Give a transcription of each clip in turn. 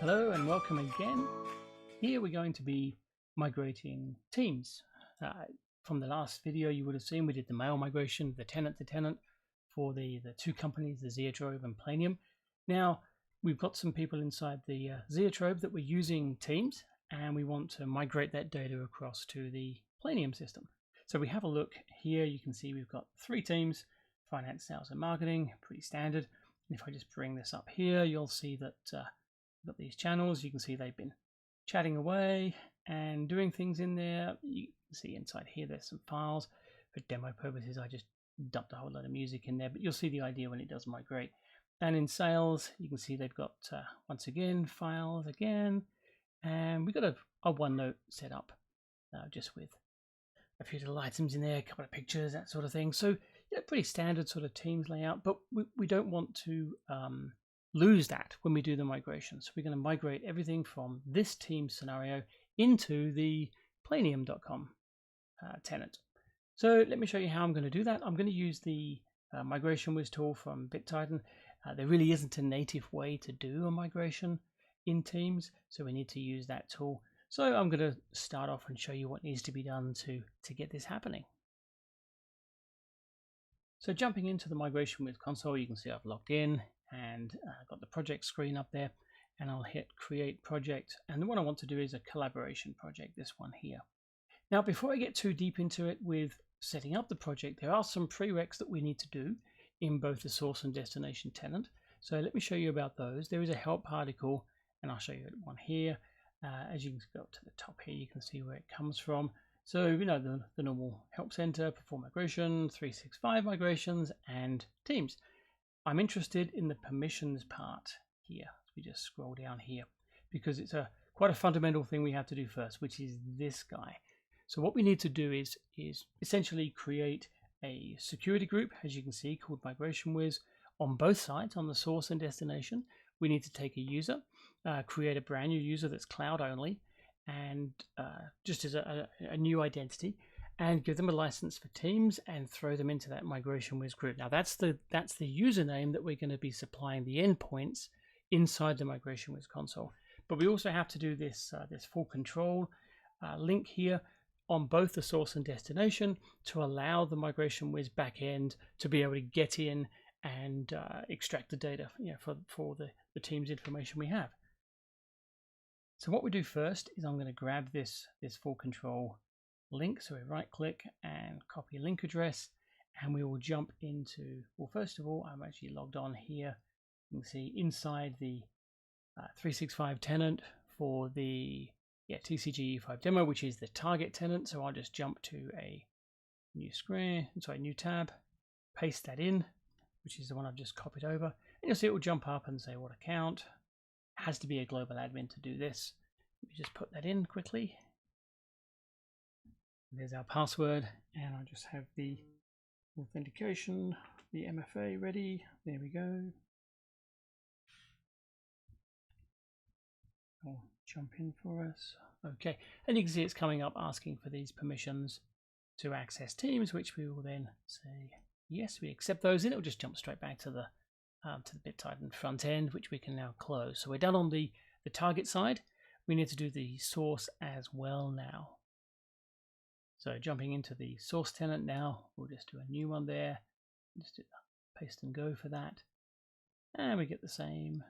Hello and welcome again. Here we're going to be migrating teams. From the last video you would have seen we did the mail migration, the tenant to tenant for the two companies, the Zeotrobe and Planeium. Now we've got some people inside the Zeotrobe that we're using teams, and we want to migrate that data across to the Planeium system. So we have a look here. You can see we've got 3 teams: finance, sales and marketing, pretty standard. And if I just bring this up here, you'll see that we've got these channels. You can see they've been chatting away and doing things in there. You can see inside here there's some files. For demo purposes I just dumped a whole lot of music in there, but you'll see the idea when it does migrate. And in sales you can see they've got once again files again, and we've got a OneNote set up just with a few little items in there, a couple of pictures, that sort of thing. So yeah, pretty standard sort of Teams layout, but we don't want to lose that when we do the migration. So we're going to migrate everything from this team scenario into the Planeium.com tenant. So let me show you how I'm going to do that. I'm going to use the Migration Wiz tool from BitTitan. There really isn't a native way to do a migration in Teams, so we need to use that tool. So I'm going to start off and show you what needs to be done to get this happening. So jumping into the Migration Wiz console, you can see I've logged in and got the project screen up there, and I'll hit create project, and what I want to do is a collaboration project, this one here. Now before I get too deep into it with setting up the project, there are some prereqs that we need to do in both the source and destination tenant. So let me show you about those. There is a help article, and I'll show you one here. As you can go up to the top here, you can see where it comes from. So you know the normal help center, perform migration, 365 migrations, and teams. I'm interested in the permissions part here. We just scroll down here because it's quite a fundamental thing we have to do first, which is this guy. So what we need to do is essentially create a security group, as you can see, called Migration Wiz on both sides, on the source and destination. We need to take a user, create a brand new user that's cloud only, and just as a new identity, and give them a license for Teams and throw them into that Migration Wiz group. Now that's the username that we're going to be supplying the endpoints inside the Migration Wiz console. But we also have to do this full control link here on both the source and destination to allow the Migration Wiz backend to be able to get in and extract the data, for the Teams information we have. So what we do first is I'm going to grab this full control link. So we right click and copy link address, and we will jump into, well, first of all, I'm actually logged on here. You can see inside the 365 tenant for the TCG E5 demo, which is the target tenant. So I'll just jump to a new tab, paste that in, which is the one I've just copied over, and you'll see it will jump up and say what account. It has to be a global admin to do this. Let me just put that in quickly. There's our password, and I'll just have the authentication, the MFA ready. There we go. I'll jump in for us. Okay, and you can see it's coming up asking for these permissions to access Teams, which we will then say yes, we accept those, and it will just jump straight back to the BitTitan front end, which we can now close. So we're done on the target side. We need to do the source as well now. So jumping into the source tenant now, we'll just do a new one there. Just do paste and go for that. And we get the same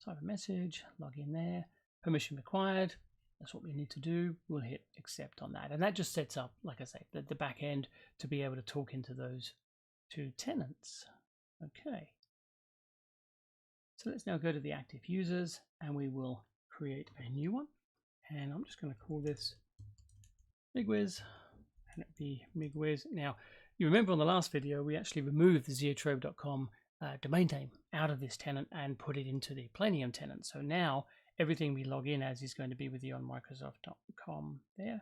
type of message, log in there, permission required. That's what we need to do. We'll hit accept on that. And that just sets up, like I say, the back end to be able to talk into those 2 tenants. Okay. So let's now go to the active users, and we will create a new one. And I'm just going to call this MigWiz, and it'll be MigWiz. Now, you remember on the last video, we actually removed the Zeotrobe.com domain name out of this tenant and put it into the Planeium tenant. So now everything we log in as is going to be with you on Microsoft.com there.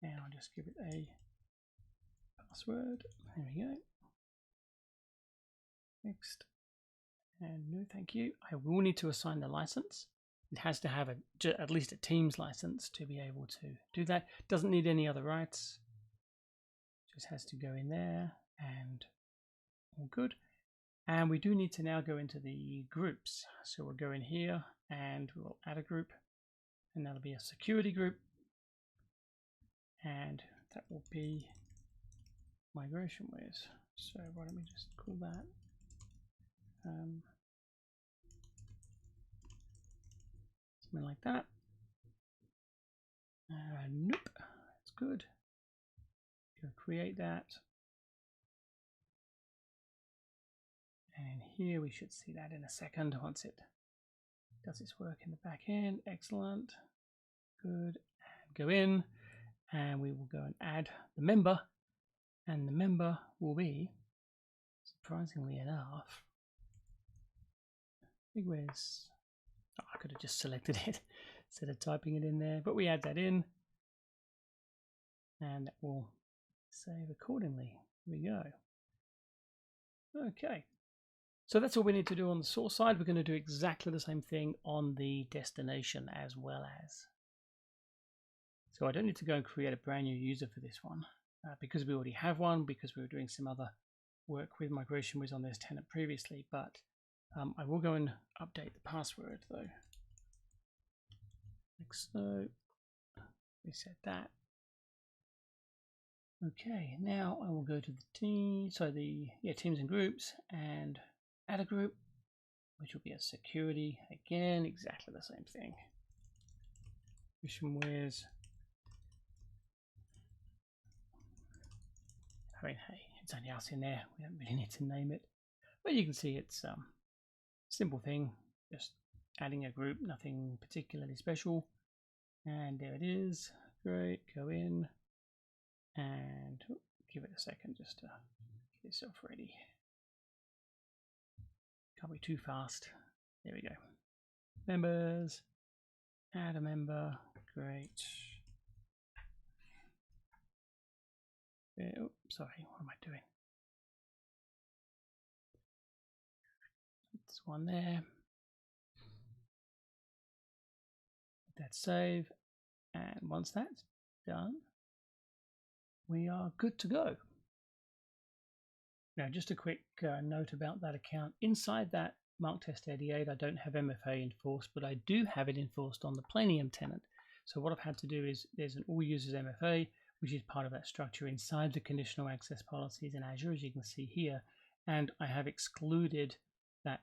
And I'll just give it a password. There we go. Next. And no, thank you. I will need to assign the license. It has to have at least a Teams license to be able to do that. Doesn't need any other rights. Just has to go in there, and all good. And we do need to now go into the groups. So we'll go in here and we'll add a group, and that'll be a security group. And that will be Migration Wiz. So why don't we just call that something like that. Nope, that's good. Go create that. And here we should see that in a second once it does its work in the back end. Excellent. Good. And go in, and we will go and add the member, and the member will be, surprisingly enough, Migwiz. Oh, I could have just selected it instead of typing it in there, but we add that in, and that will save accordingly. Here we go. Okay. So that's all we need to do on the source side. We're going to do exactly the same thing on the destination as well as. So I don't need to go and create a brand new user for this one because we already have one, because we were doing some other work with Migration Wiz on this tenant previously, but I will go and update the password though. Like so. Reset that. Okay, now I will go to the teams and groups, and add a group, which will be a security. Again, exactly the same thing. Migration Wiz. I mean, hey, it's only us in there. We don't really need to name it. But you can see it's a simple thing, just adding a group, nothing particularly special. And there it is. Great, go in and give it a second just to get yourself ready. Can't be too fast. There we go. Members, add a member. Great. Oh, sorry, what am I doing? This one there. Let's save, and once that's done, we are good to go. Now, just a quick note about that account. Inside that Mark Test 88, I don't have MFA enforced, but I do have it enforced on the Planeium tenant. So what I've had to do is there's an all users MFA, which is part of that structure inside the conditional access policies in Azure, as you can see here. And I have excluded that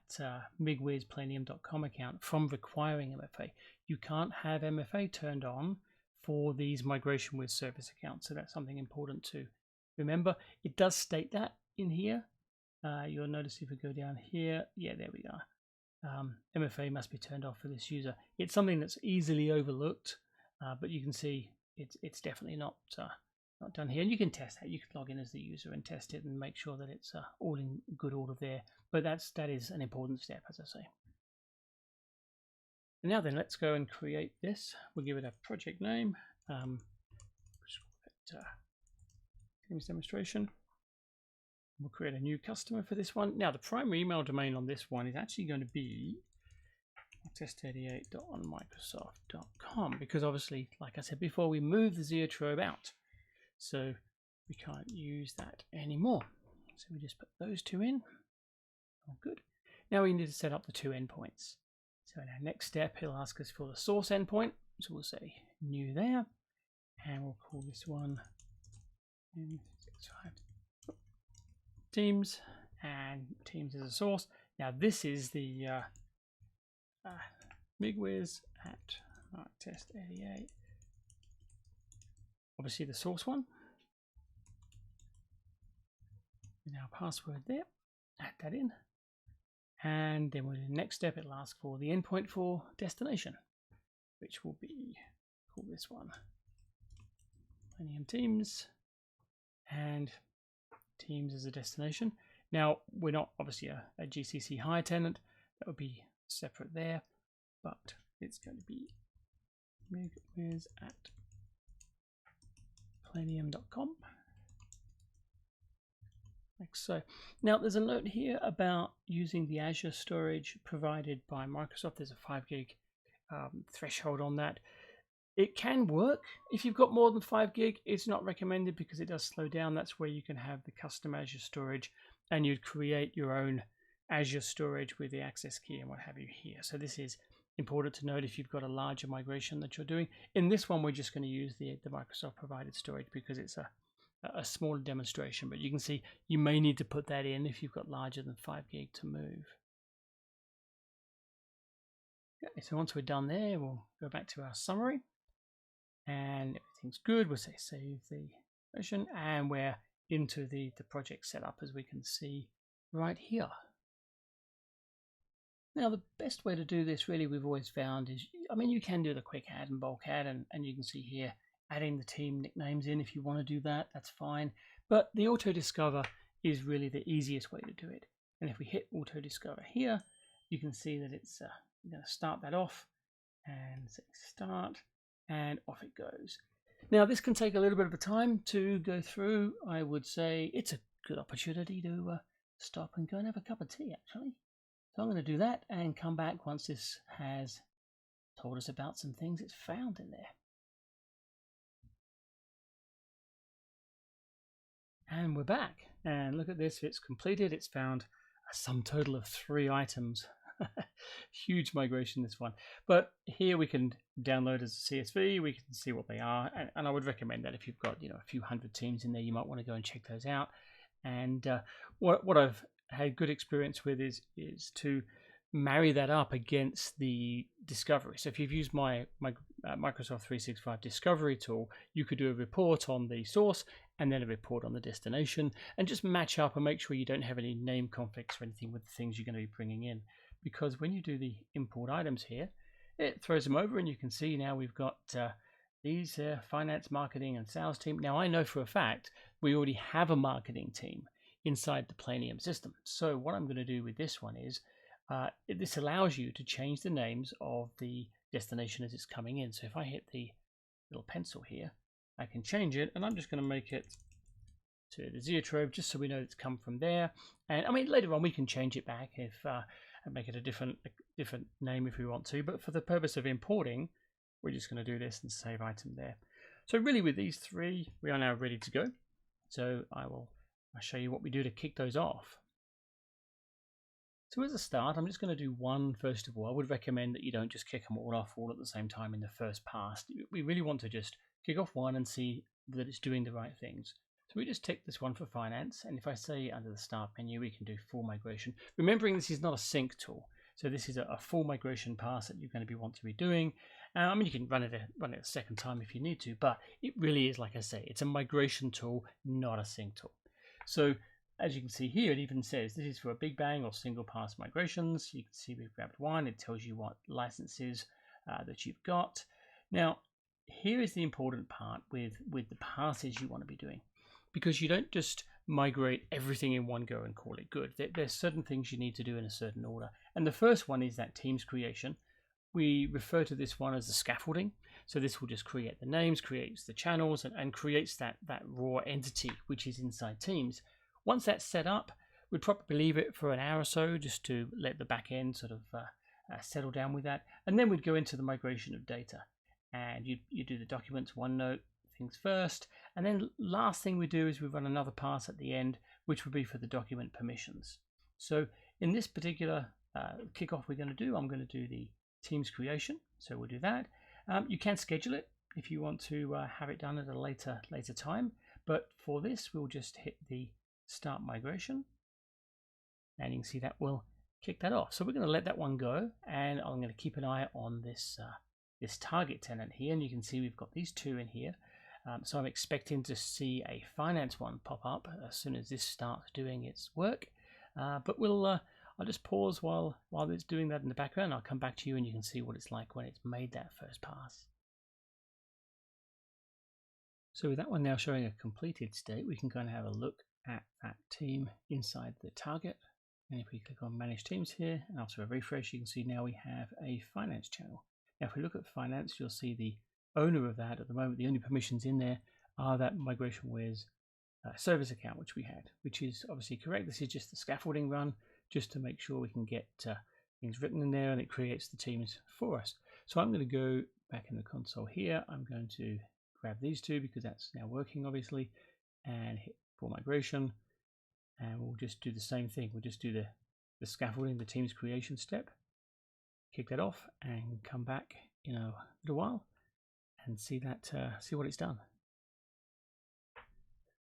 MigWiz Planeium.com account from requiring MFA. You can't have MFA turned on for these Migration Wiz service accounts. So that's something important to remember. It does state that in here. You'll notice if we go down here, yeah, there we are. MFA must be turned off for this user. It's something that's easily overlooked, but you can see it's definitely not done here. And you can test that. You can log in as the user and test it and make sure that it's all in good order there. But that is an important step, as I say. And now then, let's go and create this. We'll give it a project name. Teams demonstration. We'll create a new customer for this one. Now, the primary email domain on this one is actually going to be test88.onmicrosoft.com, because obviously, like I said before, we moved the Zeotrobe out, so we can't use that anymore. So we just put those two in. Oh, good. Now we need to set up the two endpoints. So in our next step, he'll ask us for the source endpoint. So we'll say new there, and we'll call this one Teams, and Teams is a source. Now this is the MigWiz at test88. Obviously the source one. And our password there. Add that in. And then the next step, it'll ask for the endpoint for destination, which will be, call this one Planeium Teams, and Teams as a destination. Now, we're not obviously a GCC high tenant, that would be separate there, but it's going to be MigWiz at Planeium.com. Like so. Now there's a note here about using the Azure storage provided by Microsoft. There's a 5 gig threshold on that. It can work if you've got more than 5 gig. It's not recommended because it does slow down. That's where you can have the custom Azure storage, and you'd create your own Azure storage with the access key and what have you here. So this is important to note if you've got a larger migration that you're doing. In this one, we're just going to use the Microsoft provided storage because it's a smaller demonstration, but you can see you may need to put that in if you've got larger than 5 gig to move. Okay, so once we're done there, we'll go back to our summary and everything's good. We'll say save the version and we're into the project setup, as we can see right here. Now the best way to do this, really, we've always found is, I mean, you can do the quick add and bulk add, and you can see here adding the team nicknames in. If you want to do that, that's fine, but the auto discover is really the easiest way to do it. And if we hit auto discover here, you can see that it's I'm going to start that off and say start, and off it goes. Now this can take a little bit of a time to go through. I would say it's a good opportunity to stop and go and have a cup of tea, actually. So I'm going to do that and come back once this has told us about some things it's found in there. And we're back, and look at this, it's completed. It's found a sum total of 3 items. Huge migration, this one. But here we can download as a CSV, we can see what they are, and I would recommend that if you've got, you know, a few hundred teams in there, you might want to go and check those out. And what I've had good experience with is to marry that up against the discovery. So if you've used my Microsoft 365 discovery tool, you could do a report on the source and then a report on the destination, and just match up and make sure you don't have any name conflicts or anything with the things you're going to be bringing in. Because when you do the import items here, it throws them over, and you can see now we've got these finance, marketing, and sales team. Now I know for a fact we already have a marketing team inside the Planeium system. So what I'm going to do with this one is this allows you to change the names of the destination as it's coming in. So if I hit the little pencil here, I can change it, and I'm just going to make it to the Zeotrobe just so we know it's come from there. And I mean, later on we can change it back if and make it a different name if we want to, but for the purpose of importing, we're just going to do this and save item there. So really with these 3, we are now ready to go. So I'll show you what we do to kick those off. So as a start, I'm just going to do one first of all. I would recommend that you don't just kick them all off all at the same time in the first pass. We really want to just kick off one and see that it's doing the right things. So we just tick this one for finance, and if I say under the start menu, we can do full migration. Remembering this is not a sync tool, so this is a full migration pass that you're going to want to be doing. I mean, you can run it a second time if you need to, but it really is, like I say, it's a migration tool, not a sync tool. So as you can see here, it even says this is for a big bang or single pass migrations. You can see we've grabbed one. It tells you what licenses that you've got. Now, here is the important part with the passes you want to be doing, because you don't just migrate everything in one go and call it good. There's certain things you need to do in a certain order. And the first one is that teams creation. We refer to this one as the scaffolding. So this will just create the names, creates the channels, and creates that raw entity which is inside teams. Once that's set up, we'd probably leave it for an hour or so just to let the back end sort of settle down with that. And then we'd go into the migration of data. And you do the documents, OneNote, things first, and then last thing we do is we run another pass at the end, which would be for the document permissions. So in this particular kickoff we're going to do, I'm going to do the teams creation, so we'll do that. You can schedule it if you want to have it done at a later time, but for this we'll just hit the start migration, and you can see that will kick that off. So we're going to let that one go, and I'm going to keep an eye on this this target tenant here, and you can see we've got these 2 in here. So I'm expecting to see a finance one pop up as soon as this starts doing its work. But I'll just pause while it's doing that in the background. I'll come back to you and you can see what it's like when it's made that first pass. So with that one now showing a completed state, we can kind of have a look at that team inside the target. And if we click on Manage Teams here, and after a refresh, you can see now we have a finance channel. Now if we look at finance, you'll see the owner of that at the moment. The only permissions in there are that Migration Wiz service account which we had, which is obviously correct. This is just the scaffolding run just to make sure we can get things written in there, and it creates the teams for us. So I'm going to go back in the console here. I'm going to grab these 2 because that's now working obviously, and hit full migration, and we'll just do the same thing. We'll just do the the scaffolding, the team's creation step, kick that off and come back in a little while and see what it's done.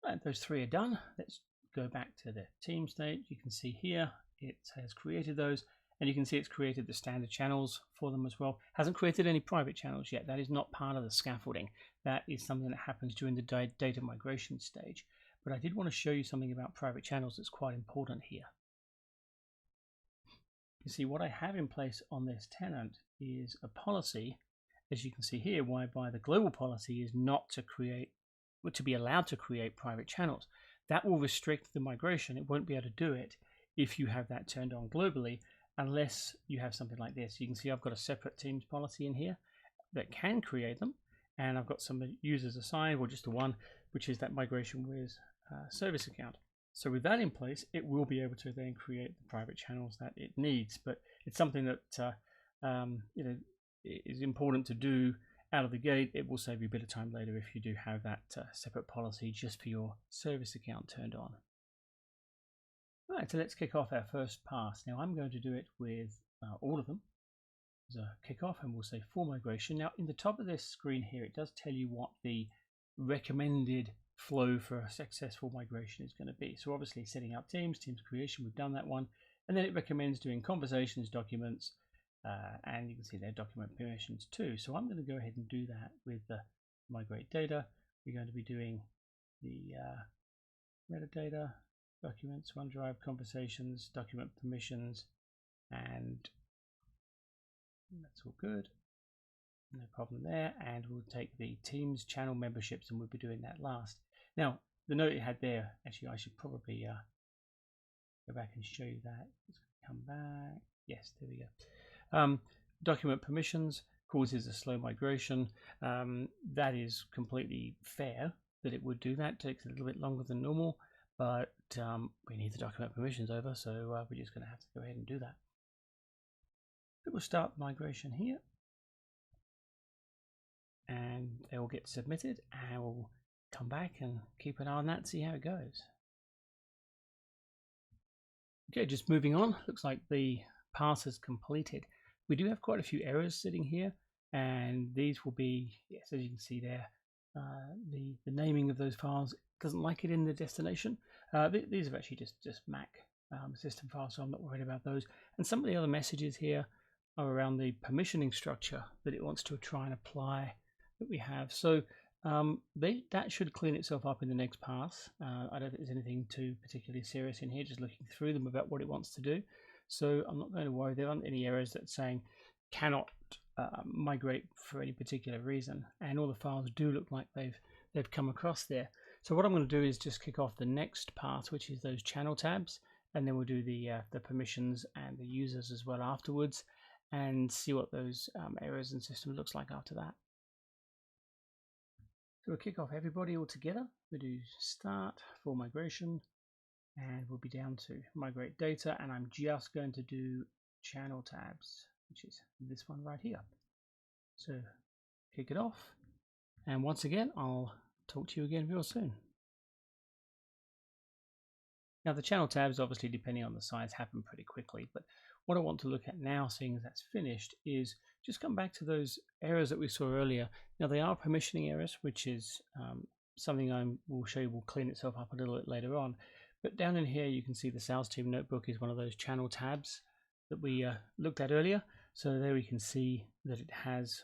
Right, those three are done. Let's go back to the team state. You can see here it has created those, and you can see it's created the standard channels for them as well. Hasn't created any private channels yet. That is not part of the scaffolding. That is something that happens during the data migration stage. But I did want to show you something about private channels that's quite important here. You see, what I have in place on this tenant is a policy, as you can see here, whereby the global policy is not to create, or to be allowed to create private channels. That will restrict the migration. It won't be able to do it if you have that turned on globally, unless you have something like this. You can see I've got a separate teams policy in here that can create them, and I've got some users assigned, or just the one, which is that Migration Wiz service account. So with that in place, it will be able to then create the private channels that it needs. But it's something that is important to do out of the gate. It will save you a bit of time later if you do have that separate policy just for your service account turned on. All right, so let's kick off our first pass. Now I'm going to do it with all of them as a kickoff, and we'll say for migration. Now in the top of this screen here, it does tell you what the recommended flow for a successful migration is going to be. So obviously setting up teams creation, we've done that one, and then it recommends doing conversations, documents, and you can see their document permissions too. So I'm going to go ahead and do that with the migrate data. We're going to be doing the metadata, documents, OneDrive, conversations, document permissions, and that's all good. No problem there. And we'll take the teams channel memberships, and we'll be doing that last. Now, the note it had there, actually, I should probably go back and show you that. Let's come back. Yes, there we go. Document permissions causes a slow migration. That is completely fair that it would do that. It takes a little bit longer than normal, but we need the document permissions over, so we're just going to have to go ahead and do that. We'll start the migration here, and they will get submitted, and we'll come back and keep an eye on that, see how it goes. Okay, just moving on. Looks like the pass is completed. We do have quite a few errors sitting here, and these will be, yes, as you can see there, the naming of those files doesn't like it in the destination. These are actually just Mac system files, so I'm not worried about those. And some of the other messages here are around the permissioning structure that it wants to try and apply that we have. So that should clean itself up in the next pass. I don't think there's anything too particularly serious in here, just looking through them about what it wants to do. So I'm not going to worry. There aren't any errors that saying cannot migrate for any particular reason, and all the files do look like they've come across there. So what I'm going to do is just kick off the next pass, which is those channel tabs, and then we'll do the permissions and the users as well afterwards, and see what those errors and system looks like after that. So we'll kick off everybody all together. We'll do start for migration, and we'll be down to migrate data, and I'm just going to do channel tabs, which is this one right here. So kick it off, and once again I'll talk to you again real soon. Now the channel tabs, obviously depending on the size, happen pretty quickly, but what I want to look at now, seeing as that's finished, is just come back to those errors that we saw earlier. Now they are permissioning errors, which is something I will show you will clean itself up a little bit later on. But down in here you can see the sales team notebook is one of those channel tabs that we looked at earlier. So there we can see that it has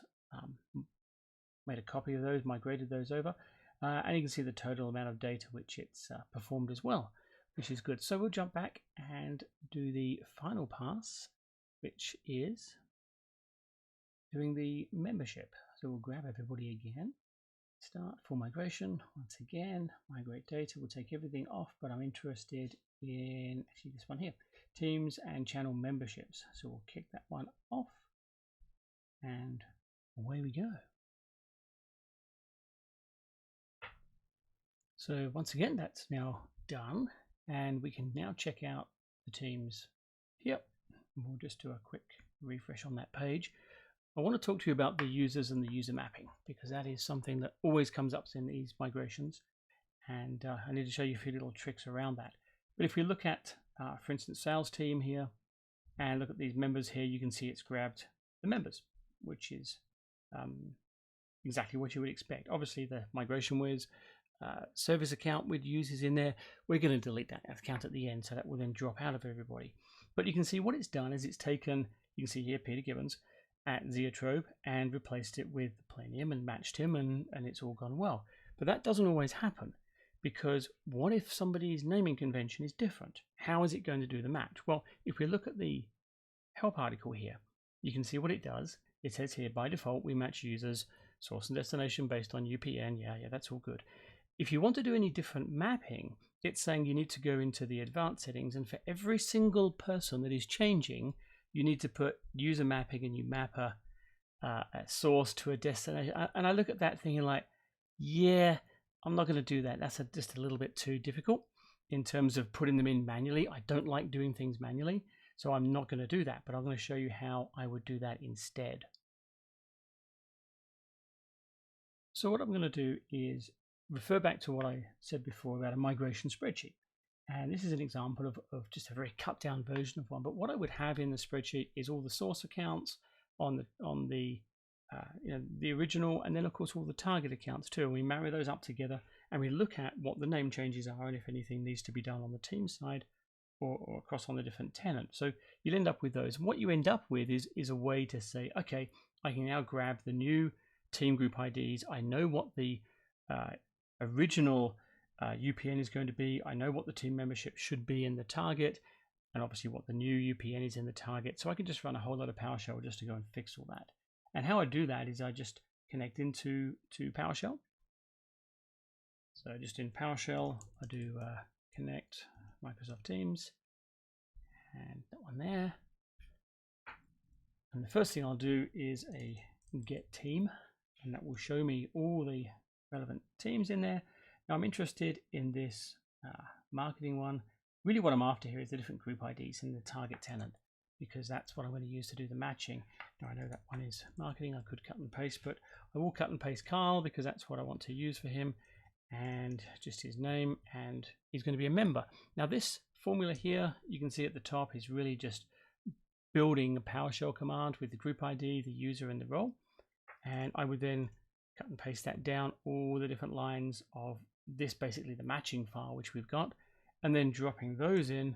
made a copy of those, migrated those over, and you can see the total amount of data which it's performed as well, which is good. So we'll jump back and do the final pass, which is doing the membership. So we'll grab everybody again, start for migration, once again, migrate data. We'll take everything off, but I'm interested in actually this one here, teams and channel memberships. So we'll kick that one off, and away we go. So once again, that's now done, and we can now check out the teams here. We'll just do a quick refresh on that page. I want to talk to you about the users and the user mapping, because that is something that always comes up in these migrations, and I need to show you a few little tricks around that. But if we look at for instance, sales team here, and look at these members here, you can see it's grabbed the members, which is exactly what you would expect. Obviously, the Migration Wiz service account we'd use is in there. We're going to delete that account at the end, so that will then drop out of everybody. But you can see what it's done is it's taken, you can see here, Peter Gibbons at Zeotrobe and replaced it with Planeium and matched him, and it's all gone well. But that doesn't always happen, because what if somebody's naming convention is different? How is it going to do the match? Well, if we look at the help article here, you can see what it does. It says here, by default, we match users, source and destination based on UPN. Yeah, that's all good. If you want to do any different mapping, it's saying you need to go into the advanced settings, and for every single person that is changing, you need to put user mapping, and you map a source to a destination. And I look at that thinking like, yeah, I'm not going to do that. That's just a little bit too difficult in terms of putting them in manually. I don't like doing things manually, so I'm not going to do that. But I'm going to show you how I would do that instead. So what I'm going to do is refer back to what I said before about a migration spreadsheet. And this is an example of just a very cut down version of one. But what I would have in the spreadsheet is all the source accounts on the original, and then of course all the target accounts too. And we marry those up together and we look at what the name changes are and if anything needs to be done on the team side or across on the different tenant. So you'll end up with those. And what you end up with is a way to say, okay, I can now grab the new team group IDs. I know what the original UPN is going to be. I know what the team membership should be in the target, and obviously what the new UPN is in the target. So I can just run a whole lot of PowerShell just to go and fix all that. And how I do that is I just connect into PowerShell. So just in PowerShell, I do connect Microsoft Teams, and that one there. And the first thing I'll do is a get team, and that will show me all the relevant teams in there. Now I'm interested in this marketing one. Really what I'm after here is the different group IDs in the target tenant, because that's what I'm going to use to do the matching. Now I know that one is marketing. I could cut and paste, but I will cut and paste Carl because that's what I want to use for him, and just his name, and he's going to be a member. Now this formula here, you can see at the top, is really just building a PowerShell command with the group ID, the user, and the role. And I would then cut and paste that down all the different lines of this, basically the matching file which we've got, and then dropping those in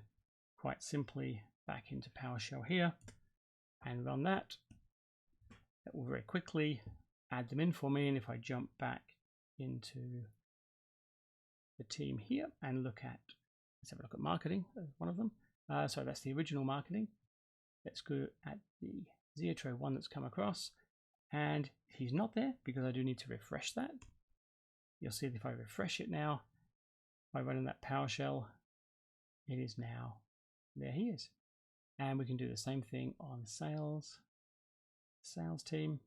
quite simply back into PowerShell here and run that. That will very quickly add them in for me. And if I jump back into the team here and look at, let's have a look at marketing, one of them. So that's the original marketing. Let's go at the Zeotrobe one that's come across, and he's not there because I do need to refresh that. You'll see that if I refresh it now, by running that PowerShell, it is now, there he is. And we can do the same thing on sales team,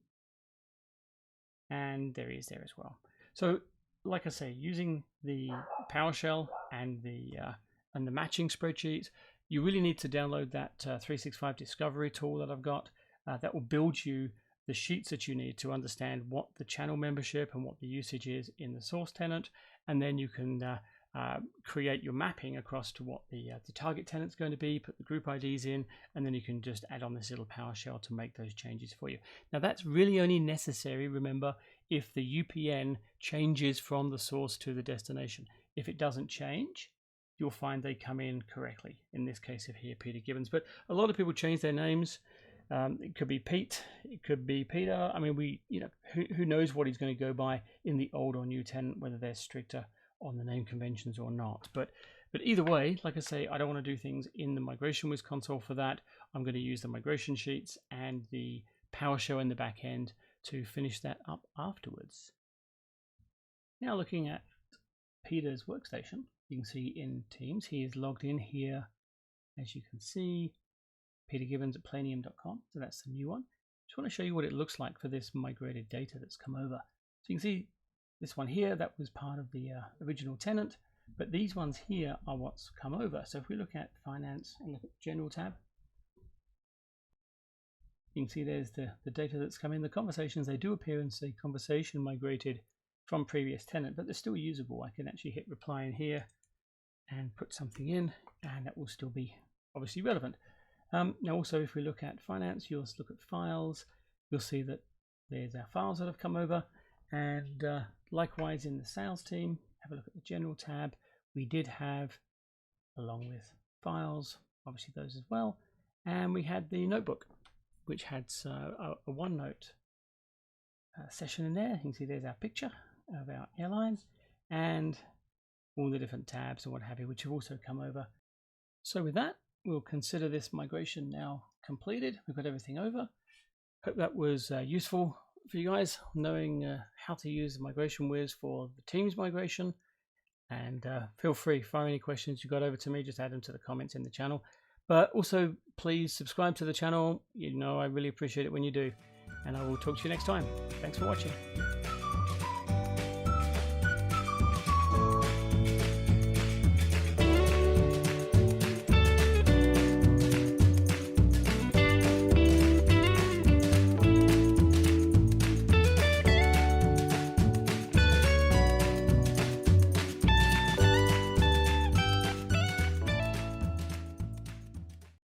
and there he is there as well. So like I say, using the PowerShell and the matching spreadsheets, you really need to download that 365 Discovery tool that I've got. That will build you the sheets that you need to understand what the channel membership and what the usage is in the source tenant, and then you can create your mapping across to what the target tenant's going to be, put the group IDs in, and then you can just add on this little PowerShell to make those changes for you. Now that's really only necessary, remember, if the UPN changes from the source to the destination. If it doesn't change, you'll find they come in correctly. In this case of here, Peter Gibbons. But a lot of people change their names. It could be Pete, it could be Peter. I mean, who knows what he's going to go by in the old or new tenant, whether they're stricter on the name conventions or not. But either way, like I say, I don't want to do things in the Migration Wiz console for that. I'm going to use the migration sheets and the PowerShell in the back end to finish that up afterwards. Now looking at Peter's workstation, you can see in Teams, he is logged in here, as you can see, Peter Gibbons at Planeium.com. So that's the new one. Just want to show you what it looks like for this migrated data that's come over. So you can see this one here, that was part of the original tenant, but these ones here are what's come over. So if we look at finance and look at general tab, you can see there's the data that's come in. The conversations, they do appear and say conversation migrated from previous tenant, but they're still usable. I can actually hit reply in here and put something in, and that will still be obviously relevant. Now also, if we look at finance, you'll look at files, you'll see that there's our files that have come over, and likewise in the sales team, have a look at the general tab. We did have, along with files, obviously those as well, and we had the notebook, which had a OneNote session in there. You can see there's our picture of our airlines and all the different tabs and what have you, which have also come over. So with that, we'll consider this migration now completed. We've got everything over. Hope that was useful for you guys, knowing how to use Migration Wiz for the Teams migration. And feel free, fire any questions you got over to me, just add them to the comments in the channel. But also, please subscribe to the channel. You know, I really appreciate it when you do. And I will talk to you next time. Thanks for watching.